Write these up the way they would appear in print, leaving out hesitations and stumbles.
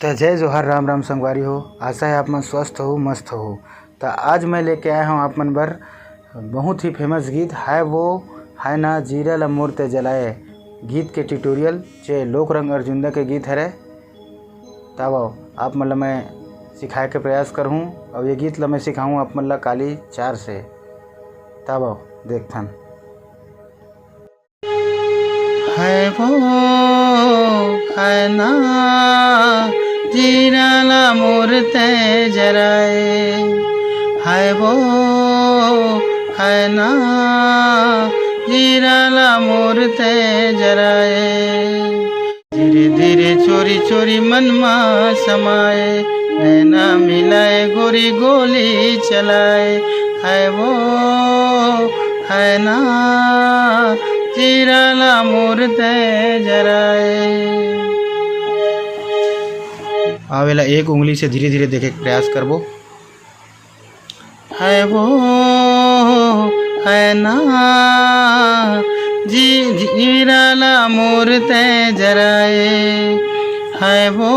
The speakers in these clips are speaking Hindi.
तो जय जोहार, राम राम संगवारी हो। आशा है आप मन स्वस्थ हो, मस्त हो। तो आज मैं लेके आया हूँ आप मन बर बहुत ही फेमस गीत है वो है ना जीरा ला मोर ते जलाए गीत के ट्यूटोरियल जे लोक रंग अर्जुन के गीत है। तब आप मतलब मैं सिखाए के प्रयास करूँ और ये गीत ला मैं सिखाऊँ आप मतलब काली 4 से। तब देखथन है वो है ना जीरा ला मोर ते जराए, है वो है ना जीरा ला मोर ते जराए। धीरे धीरे चोरी चोरी मन मा समाए, नैना मिलाए गोरी गोली चलाए, है वो है ना जीरा ला मोर ते जराए। आवेला एक उंगली से धीरे धीरे देखे प्रयास करबो। है वो है ना जीरा ला मोर ते जराए, है वो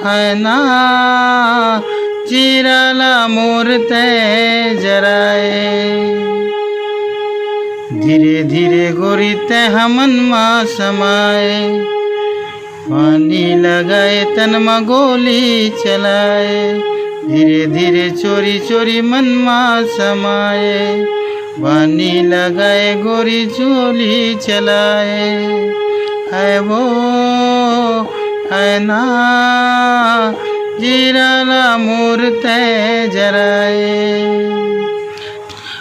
है ना जीरा ला मोर ते जराए। धीरे धीरे गोरी ते हमन मा समाए, पानी लगाए तन मा गोली चलाए। धीरे धीरे चोरी चोरी मन मा समाए, पानी लगाए गोरी चोली चलाए, है वो है ना जीरा ला मोर ते जराए।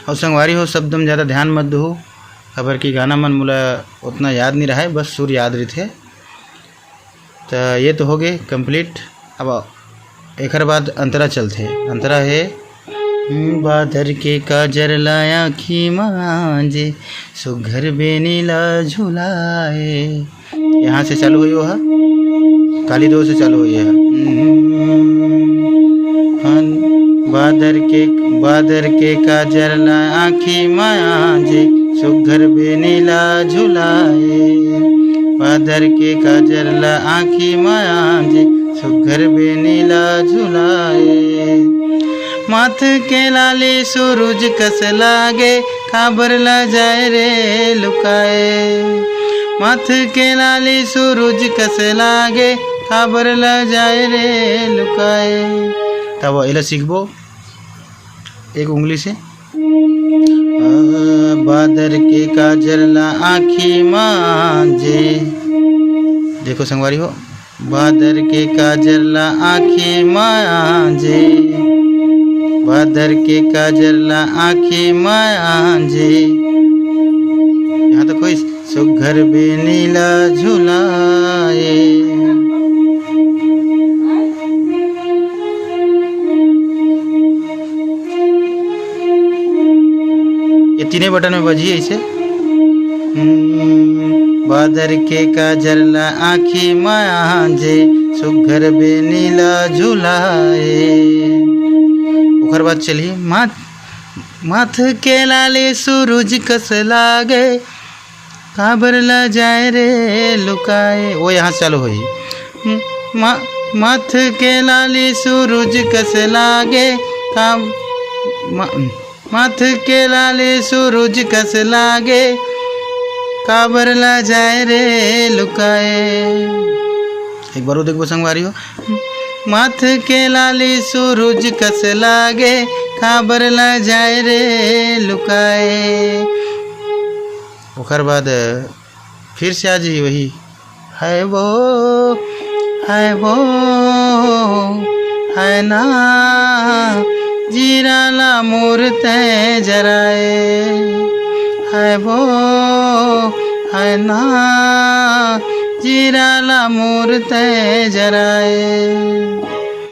और संगवारी हो, शब्द में ज़्यादा ध्यान मत दो, खबर की गाना मन मुला उतना याद नहीं रहा है, बस सुर याद रही थे। तो ये तो हो गए कंप्लीट। अब एक बाद अंतरा चलते। अंतरा है बादर के काजर लाया खी मांझे सुघर बेनीला झुलाए। यहाँ से चालू हुई वो है, काली 2 से चालू हुई है। बादर के काजर ला आँखी मांझे सुघर बेनीला झुलाए, बादर के काजर ला आँखी मांझे सुघर बेनीला झुलाए। माथ के लाले सूरज कस लागे खबर ला जाए रे लुकाए, माथ के लाले सूरज कस लागे खबर ला जाए रे लुकाए। तब इला सीखबो एक उंगली से। बादर के काजर ला आँखी मांझे, देखो संगवारी हो, बादर के काजर ला आँखी मांझे, बादर के काजर ला आँखी मांझे। यहाँ तक कोई सुघर बेनीला झुलाए। ये तीनों बटन में बजी ऐसे। बादर के काजर ला आँखी मांझे सुघर बेनीला झुलाए। ओकर बाद चलिए माथ के लाले सूरज कस लागे काबर ला जाए रे लुकाए। वो यहाँ चालू हुई। माथ के लाले सूरज कस लागे माथ के लाले सूरज कस लागे काबर ला जाए रे लुकाए। एक बार देखो संगवारी हो, माथ के लाले सूरज कस लागे खबर ला जाए रे लुकाए। ओकर बाद फिर से आज ही वही है वो है ना जीरा ला मोर ते जराए, है वो है ना जीरा ला मोर ते जराए।